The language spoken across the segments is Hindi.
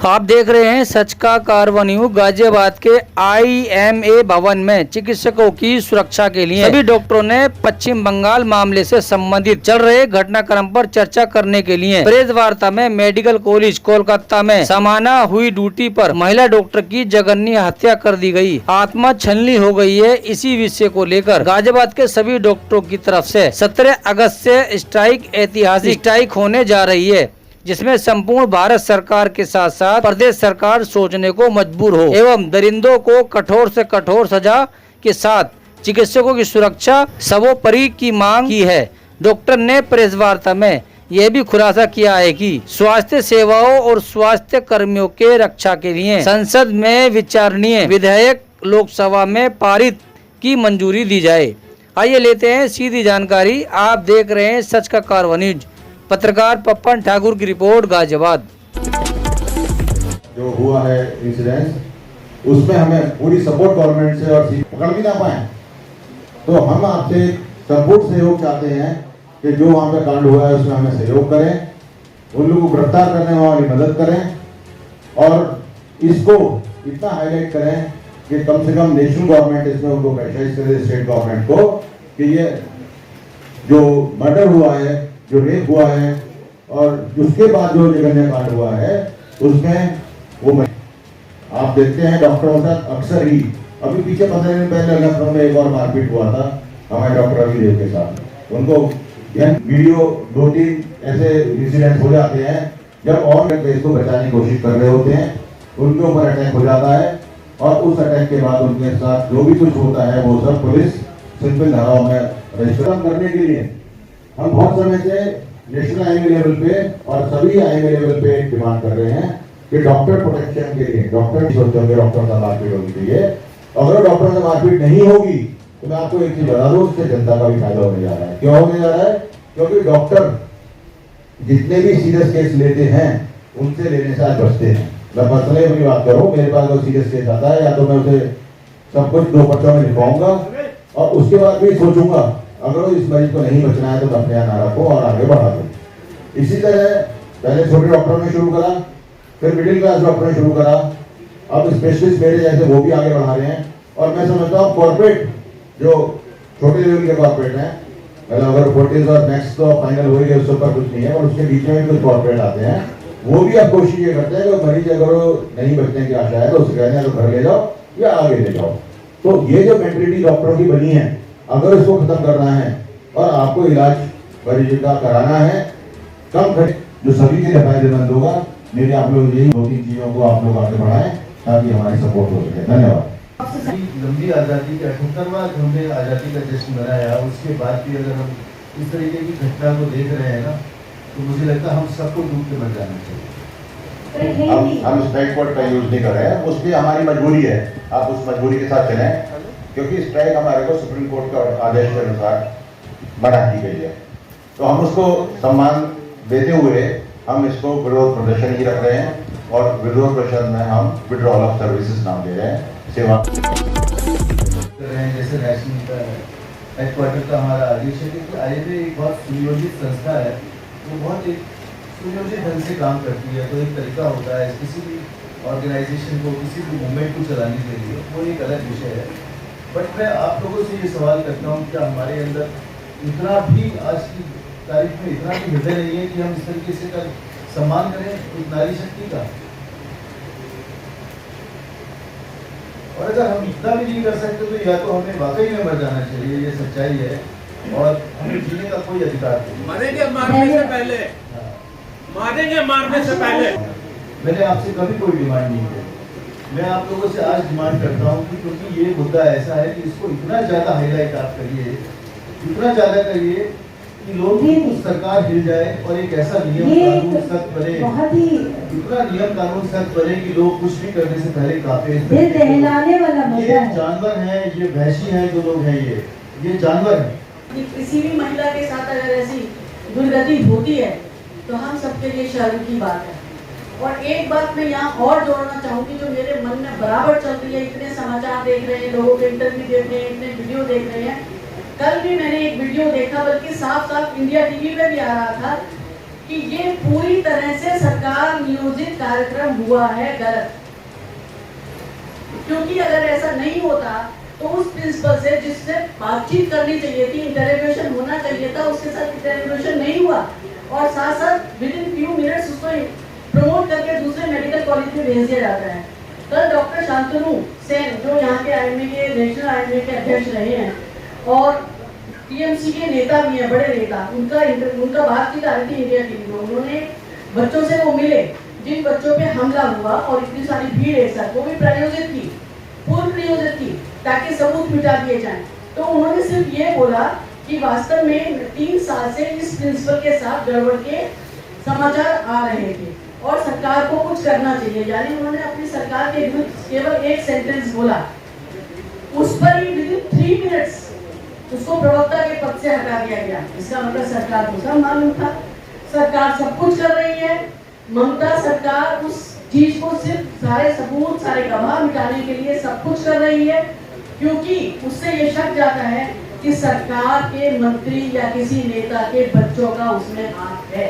आप देख रहे हैं सच का कारवां न्यूज़। गाजियाबाद के IMA भवन में चिकित्सकों की सुरक्षा के लिए सभी डॉक्टरों ने पश्चिम बंगाल मामले से संबंधित चल रहे घटनाक्रम पर चर्चा करने के लिए प्रेस वार्ता में मेडिकल कॉलेज कोलकाता में समाना हुई ड्यूटी पर महिला डॉक्टर की जघन्य हत्या कर दी गई, आत्मा छलनी हो गई है। इसी विषय को लेकर गाजियाबाद के सभी डॉक्टरों की तरफ से 17 अगस्त से स्ट्राइक, ऐतिहासिक स्ट्राइक होने जा रही है, जिसमें संपूर्ण भारत सरकार के साथ साथ प्रदेश सरकार सोचने को मजबूर हो एवं दरिंदों को कठोर से कठोर सजा के साथ चिकित्सकों की सुरक्षा सर्वोपरि की मांग की है। डॉक्टर ने प्रेस वार्ता में यह भी खुलासा किया है कि स्वास्थ्य सेवाओं और स्वास्थ्य कर्मियों के रक्षा के लिए संसद में विचारणीय विधेयक लोकसभा में पारित की मंजूरी दी जाए। आइए लेते हैं सीधी जानकारी। आप देख रहे हैं सच का कारवां न्यूज़। पत्रकार पप्पन ठाकुर की रिपोर्ट, गाजियाबाद। जो हुआ है इंसिडेंट, उसमें हमें पूरी सपोर्ट गवर्नमेंट से और पकड़ भी ना पाए, तो हम आपसे सपोर्ट सहयोग चाहते हैं कि जो वहाँ पे कांड हुआ है उसमें हमें सहयोग करें, उन लोगों को गिरफ्तार करने में हमारी मदद करें और इसको इतना हाईलाइट करें कि कम से कम नेशनल गवर्नमेंट इसमें उनको प्रेशराइज करे, स्टेट गवर्नमेंट को, कि ये जो मर्डर हुआ है, जो रेप हुआ है और उसके बाद जो जघन्य कांड हुआ है उसमें वो आप देखते हैं डॉक्टरों के साथ अक्सर ही, अभी पीछे 15 दिन पहले लखनऊ में एक और मारपीट हुआ था हमारे डॉक्टर रविदेव के साथ। उनको वीडियो 2-3 ऐसे इंसिडेंट हो जाते हैं जब और इसको बचाने की कोशिश कर रहे होते हैं, उनके ऊपर अटैक हो जाता है और उस अटैक के बाद उनके साथ जो भी कुछ होता है वो सब पुलिस सिंपल धाराओं में रजिस्टर करने के लिए हम बहुत समय से नेशनल आईएमए लेवल पे और सभी आईएमए लेवल पे डिमांड कर रहे हैं कि डॉक्टर प्रोटेक्शन के लिए डॉक्टर का मारपीट होनी चाहिए। अगर डॉक्टर से मारपीट नहीं होगी तो मैं आपको एक चीज बता दूं, उससे जनता का भी फायदा होने जा रहा है। क्यों होने जा रहा है? क्योंकि डॉक्टर जितने भी सीरियस केस लेते हैं उनसे लेने से आज बचते हैं। मैं पर्सनली अपनी बात करूं, मेरे पास कोई सीरियस केस आता है या तो मैं उसे सब कुछ 2 पर्चों में लिखवाऊंगा और उसके बाद भी सोचूंगा अगर इस मरीज को नहीं बचना है तो अपने यहाँ ना रखो और आगे बढ़ा दो। इसी तरह पहले छोटे डॉक्टरों ने शुरू करा, फिर मिडिल क्लास डॉक्टर ने शुरू करा, अब स्पेशलिस्ट मेरे जैसे वो भी आगे बढ़ा रहे हैं। और मैं समझता हूँ कॉर्पोरेट जो छोटे लेवल के कॉर्पोरेट हैं, मतलब अगर 40 और नेक्स्ट तो फाइनल हो गया उसके ऊपर कुछ नहीं है, और उसके बीच में भी कुछ कॉर्पोरेट आते हैं, वो भी अब कोशिश ये करते हैं कि मरीज अगर नहीं बचने की आशा है तो उसे कहते हैं तो घर ले जाओ या आगे ले जाओ। तो ये जो मेंटेलिटी डॉक्टरों की बनी है, अगर इसको खत्म करना है और आपको इलाज मरीज का कराना है कम खर्च जो सभी के लिए फायदेमंद होगा, मेरे आप लोग यही 2-3 चीजों को आप लोग आगे बढ़ाएं ताकि हमारी सपोर्ट हो सके। धन्यवाद। लंबी आज़ादी का 78वां हमने आज़ादी का जश्न मनाया, उसके बाद भी अगर हम इस तरीके की घटना को देख रहे हैं ना, तो मुझे लगता है हम सबको डूब के मर जाना चाहिए। हम स्ट्राइक कोड का यूज नहीं कर रहे हैं, उसकी हमारी मजबूरी है, आप उस मजबूरी के साथ चलें, क्योंकि स्ट्राइक हमारे को सुप्रीम कोर्ट का आदेश के अनुसार मना की गई है। तो हम उसको सम्मान देते हुए हम इसको विरोध प्रदर्शन ही रख रहे हैं और विरोध प्रदर्शन में हम विड्रॉल ऑफ सर्विसेज नाम दे रहे हैं, सेवा कर रहे हैं। जैसे नेशनल हेडक्वार्टर का हमारा आदेश है कि आईएमए एक बहुत सुनियोजित संस्था है, वो बहुत एक सुनियोजित ढंग से काम करती है। तो एक तरीका होता है किसी भी ऑर्गेनाइजेशन को, किसी भी मूवमेंट को चलाने के लिए, वो एक अलग विषय है। बट मैं आप लोगों से ये सवाल करता हूँ, क्या हमारे अंदर इतना भी आज की तारीख में इतना भी हृदय नहीं है कि हम इस तरीके से कर सम्मान करें एक नारी शक्ति का? और अगर हम इतना भी नहीं कर सकते तो या तो हमें वाकई में मर जाना चाहिए, ये सच्चाई है, और हमें जीने का कोई अधिकार नहीं। मरेंगे मारने से पहले, मारेंगे मारने से पहले। मैंने आपसे कभी कोई डिमांड नहीं की, मैं आप लोगों से आज डिमांड करता हूँ कि क्योंकि ये मुद्दा ऐसा है कि इसको इतना ज़्यादा हाईलाइट आप करिए, इतना ज़्यादा करिए कि लोग सरकार हिल जाए और एक ऐसा नियम कानून सख्त बने, इतना नियम कानून सख्त बने कि लोग कुछ भी करने से पहले कांपे। ये जानवर हैं, ये वहशी हैं जो लोग हैं, ये जानवर हैं। किसी भी महिला के साथ अगर ऐसी दुर्गति होती है तो हम सबके लिए शर्म की बात है। और एक बात मैं यहाँ और जोड़ना चाहूँगी जो मेरे मन में बराबर चल रही है, इतने समाचार देख रहे हैं, लोगों के इंटरव्यू देख रहे हैं, इतने वीडियो देख रहे हैं। कल भी मैंने एक वीडियो देखा, बल्कि साफ साफ इंडिया टीवी पे भी आ रहा था कि ये पूरी तरह से सरकार नियोजित कार्यक्रम हुआ है गलत। क्योंकि अगर ऐसा नहीं होता तो उस प्रिंसिपल से जिससे बातचीत करनी चाहिए थी, इंटरोगेशन होना चाहिए था, उसके साथ इंटरोगेशन नहीं हुआ और साथ साथ विद इन फ्यू मिनट्स उसको प्रमोट करके दूसरे मेडिकल कॉलेज में भेज दिया जाता है। कल डॉक्टर शांतनु सेन जो यहाँ के आईएमए के नेशनल आईएमए के अध्यक्ष रहे हैं और टीएमसी के नेता भी हैं, बड़े नेता, उनका बातचीत आ रही थी इंडिया टीवी में। उन्होंने बच्चों से वो मिले जिन बच्चों पे हमला हुआ और इतनी सारी भीड़ एक साथ, वो भी प्रायोजित थी, पूर्व नियोजित थी ताकि सबूत मिटा दिए जाएं। तो उन्होंने सिर्फ ये बोला कि वास्तव में 3 साल से इस प्रिंसिपल के साथ गड़बड़ के समाचार आ रहे थे और सरकार को कुछ करना चाहिए। यानी उन्होंने अपनी सरकार के विरुद्ध केवल एक सेंटेंस बोला, उस पर ही विद इन 3 मिनट्स उसको प्रवक्ता के पद से हटा दिया गया। इसका मतलब सरकार को सब मालूम था, सरकार सब कुछ कर रही है। ममता सरकार उस चीज को सिर्फ सारे सबूत, सारे गवाह मिटाने के लिए सब कुछ कर रही है, क्योंकि उससे ये शक जाता है कि सरकार के मंत्री या किसी नेता के बच्चों का उसमें हाथ है।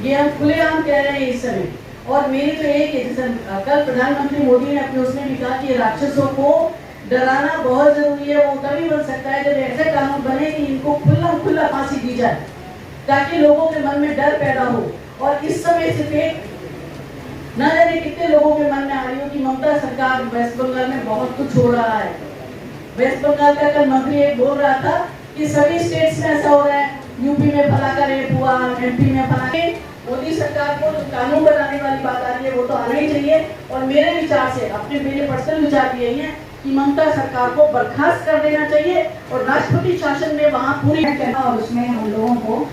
ये हम खुलेआम कह रहे हैं इस समय। और मेरी तो एक है, जैसे कल प्रधानमंत्री मोदी ने अपने उसमें भी कहा कि राक्षसों को डराना बहुत जरूरी है। वो तभी बन सकता है जब ऐसे कानून बने कि इनको खुला फांसी दी जाए, ताकि लोगों के मन में डर पैदा हो। और इस समय सिर्फ एक न जाने कितने लोगों के मन में आ रही हो कि ममता सरकार वेस्ट बंगाल में बहुत कुछ हो रहा है। वेस्ट बंगाल का कल मंत्री एक बोल रहा था कि सभी स्टेट्स में ऐसा हो रहा है, यूपी में फला का रेप हुआ, एमपी में फला। मोदी सरकार को जो कानून बनाने वाली बात आ रही है वो तो आना ही चाहिए। और मेरे विचार से, अपने मेरे पर्सनल विचार भी यही है कि ममता सरकार को बर्खास्त कर देना चाहिए और राष्ट्रपति शासन में वहाँ पूरी। और उसमें हम लोगों को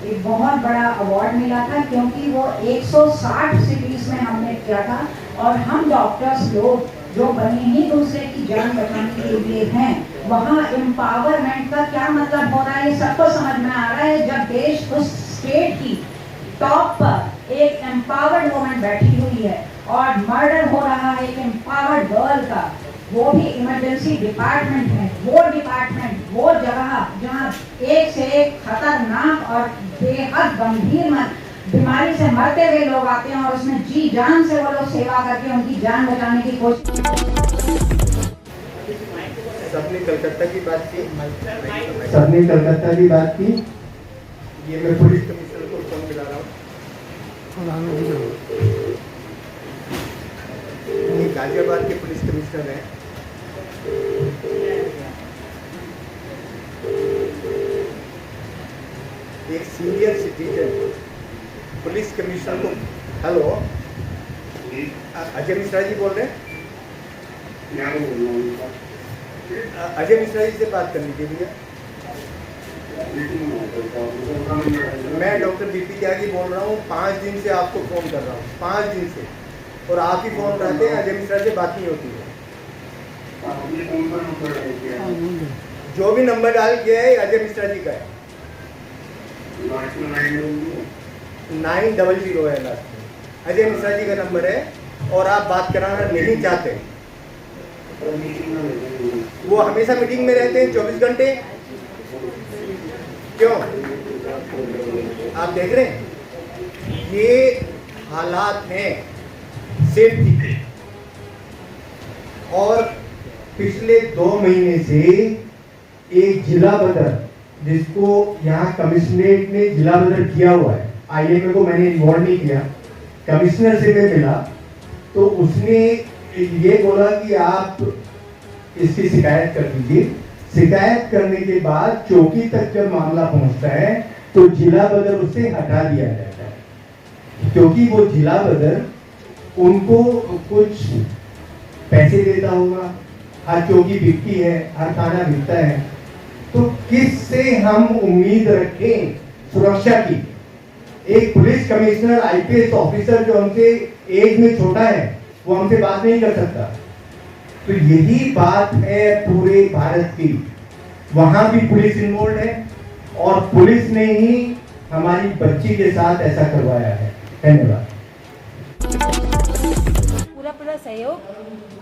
एक बहुत बड़ा अवार्ड मिला था, क्योंकि वो 160 सिटीज में हमने किया था। और हम डॉक्टर्स लोग जो बने ही दूसरे की जान बचाने के लिए हैं, वहाँ एम्पावरमेंट का क्या मतलब हो रहा है सबको समझ में आ रहा है। जब देश उस स्टेट की टॉप पर एक एम्पावर्ड वुमन बैठी हुई है और मर्डर हो रहा है एक एम्पावर्ड गर्ल का, वो भी इमरजेंसी डिपार्टमेंट है, वो डिपार्टमेंट, वो जगह जहाँ एक से एक खतरनाक और बेहद गंभीर बीमारी से मरते हुए लोग आते हैं और उसमें जी जान से वो लोग सेवा करके उनकी जान बचाने की कोशिश। सबने कलकत्ता की बात की, ये मैं पुलिस कमिश्नर को फोन मिला रहा हूँ। ये गाजियाबाद के पुलिस कमिश्नर हैं। एक सीनियर सिटीजन पुलिस कमिश्नर को, हेलो अजय मिश्रा जी बोल रहे हैं? अजय मिश्रा जी से बात करनी थी भैया। मैं डॉक्टर बीपी त्यागी बोल रहा हूँ, 5 दिन से आपको फोन कर रहा हूँ, 5 दिन से, और आप ही फोन उठाते हैं, अजय मिश्रा से बात नहीं होती है। जो भी नंबर डाल किया है अजय मिश्रा जी का है, 900 है लास्ट में, अजय मिश्रा जी का नंबर है। और आप बात कराना नहीं चाहते, वो हमेशा मीटिंग में रहते हैं 24 घंटे, क्यों? आप देख रहे हैं ये हालात हैं सेफ्टी के। और पिछले 2 महीने से एक जिला बदर, जिसको यहाँ कमिश्नरेट ने जिला बदर किया हुआ है, आईएमए को मैंने इन्वॉल्व नहीं किया, कमिश्नर से मैं मिला तो उसने ये बोला कि आप इसकी शिकायत कर दीजिए। शिकायत करने के बाद चौकी तक जब मामला पहुंचता है तो जिला बदर उसे हटा दिया जाता है, क्योंकि वो जिला बदर उनको कुछ पैसे देता होगा। हर चौकी बिकती है, हर थाना बिकता है, तो किससे हम उम्मीद रखें सुरक्षा की? एक पुलिस कमिश्नर, आईपीएस ऑफिसर जो हमसे एज में छोटा है, वो हमसे बात नहीं कर सकता। तो यही बात है पूरे भारत की। वहां भी पुलिस इन्वॉल्व है और पुलिस ने ही हमारी बच्ची के साथ ऐसा करवाया है। धन्यवाद। पूरा सहयोग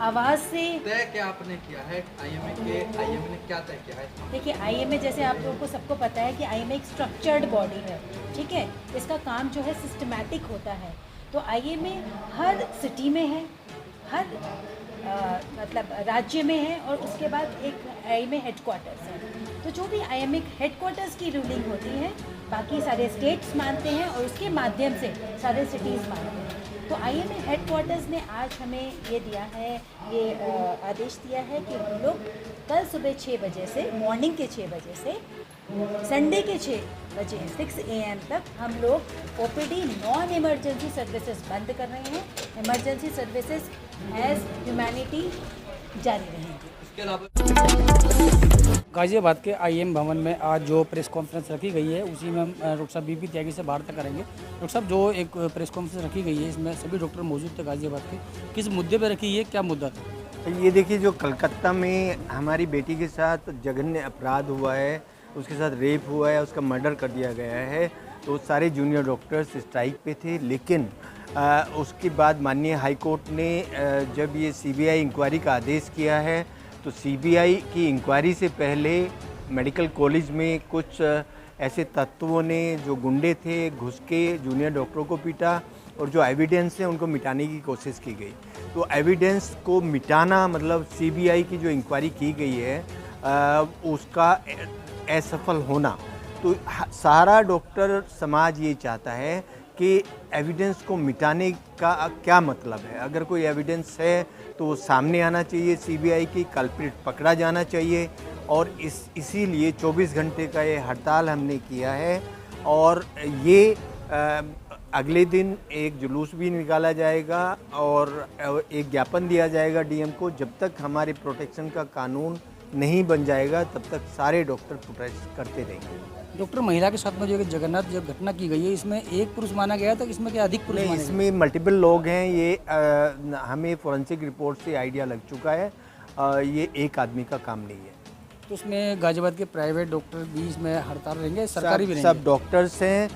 आवाज़ से। तय क्या आपने किया है आईएमए ने क्या तय किया है? देखिए आईएमए जैसे आप लोगों को सबको पता है कि आईएमए एक स्ट्रक्चर्ड बॉडी है, ठीक है। इसका काम जो है सिस्टमैटिक होता है। तो आईएमए हर सिटी में है, हर मतलब राज्य में है, और उसके बाद एक आईएमए हेडक्वार्टर्स है। तो जो भी आईएमए हेडक्वार्टर्स की रूलिंग होती है बाकी सारे स्टेट्स मानते हैं और उसके माध्यम से सारे सिटीज़ मानते हैं। तो आईएमए हेडक्वार्टर्स ने आज हमें ये दिया है, ये आदेश दिया है कि हम लोग कल सुबह 6 बजे से, मॉर्निंग के 6 बजे से संडे के 6 बजे 6 AM तक हम लोग ओपीडी नॉन इमरजेंसी सर्विसेज बंद कर रहे हैं। इमरजेंसी सर्विसेज एज ह्यूमैनिटी जारी रहेंगी। इसके अलावा गाजियाबाद के आईएम भवन में आज जो प्रेस कॉन्फ्रेंस रखी गई है उसी में हम डॉक्टर साहब बीपी त्यागी से वार्ता करेंगे। डॉक्टर साहब, जो एक प्रेस कॉन्फ्रेंस रखी गई है इसमें सभी डॉक्टर मौजूद थे गाजियाबाद के, किस मुद्दे पर रखी है, क्या मुद्दा था? ये देखिए, जो कलकत्ता में हमारी बेटी के साथ जघन्य अपराध हुआ है, उसके साथ रेप हुआ है, उसका मर्डर कर दिया गया है, तो सारे जूनियर डॉक्टर्स स्ट्राइक पे थे। लेकिन उसके बाद माननीय हाई कोर्ट ने जब ये सीबीआई इंक्वायरी का आदेश किया है, तो सीबीआई की इंक्वायरी से पहले मेडिकल कॉलेज में कुछ ऐसे तत्वों ने, जो गुंडे थे, घुस के जूनियर डॉक्टरों को पीटा और जो एविडेंस है उनको मिटाने की कोशिश की गई। तो एविडेंस को मिटाना मतलब सीबीआई की जो इंक्वायरी की गई है उसका असफल होना। तो सारा डॉक्टर समाज ये चाहता है कि एविडेंस को मिटाने का क्या मतलब है। अगर कोई एविडेंस है तो वो सामने आना चाहिए, सीबीआई की कल्प्रिट पकड़ा जाना चाहिए। और इसीलिए 24 घंटे का ये हड़ताल हमने किया है। और ये अगले दिन एक जुलूस भी निकाला जाएगा और एक ज्ञापन दिया जाएगा डीएम को। जब तक हमारे प्रोटेक्शन का कानून नहीं बन जाएगा तब तक सारे डॉक्टर प्रोटेस्ट करते रहेंगे। डॉक्टर, महिला के साथ में जो जगन्नाथ जब घटना की गई है इसमें एक पुरुष माना गया था, इसमें क्या अधिक पुरुष नहीं, माने गए? इसमें मल्टीपल लोग हैं। ये हमें फोरेंसिक रिपोर्ट से आइडिया लग चुका है, ये एक आदमी का काम नहीं है। तो उसमें गाजियाबाद के प्राइवेट डॉक्टर भी इसमें हड़ताल रहेंगे, सरकारी भी रहेंगे? सब डॉक्टर्स हैं।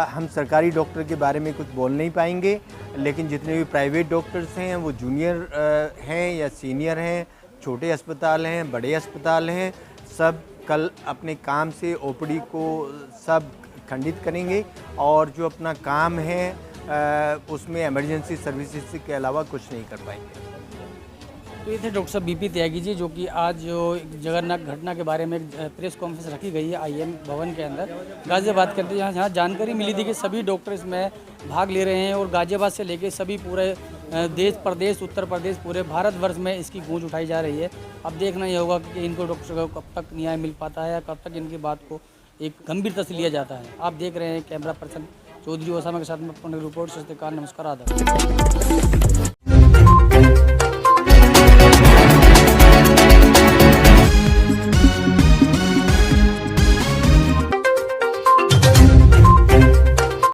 हम सरकारी डॉक्टर के बारे में कुछ बोल नहीं पाएंगे, लेकिन जितने भी प्राइवेट डॉक्टर्स हैं वो जूनियर हैं या सीनियर हैं, छोटे अस्पताल हैं, बड़े अस्पताल हैं, सब कल अपने काम से ओपीडी को सब खंडित करेंगे और जो अपना काम है उसमें इमरजेंसी सर्विसेज के अलावा कुछ नहीं कर पाएंगे। तो ये थे डॉक्टर साहब बीपी त्यागी जी, जो कि आज जो जगन्नाथ घटना के बारे में एक प्रेस कॉन्फ्रेंस रखी गई है आईएम भवन के अंदर गाजियाबाद के अंदर। यहाँ जानकारी मिली थी कि सभी डॉक्टर इसमें भाग ले रहे हैं और गाजियाबाद से लेके सभी पूरे देश प्रदेश, उत्तर प्रदेश, पूरे भारतवर्ष में इसकी गूंज उठाई जा रही है। अब देखना ये होगा कि इनको डॉक्टर को कब तक न्याय मिल पाता है या कब तक इनकी बात को एक गंभीरता से लिया जाता है। आप देख रहे हैं कैमरा पर्सन चौधरी ओसामा के साथ में रिपोर्ट। सत श्री अकाल, नमस्कार, आदाब।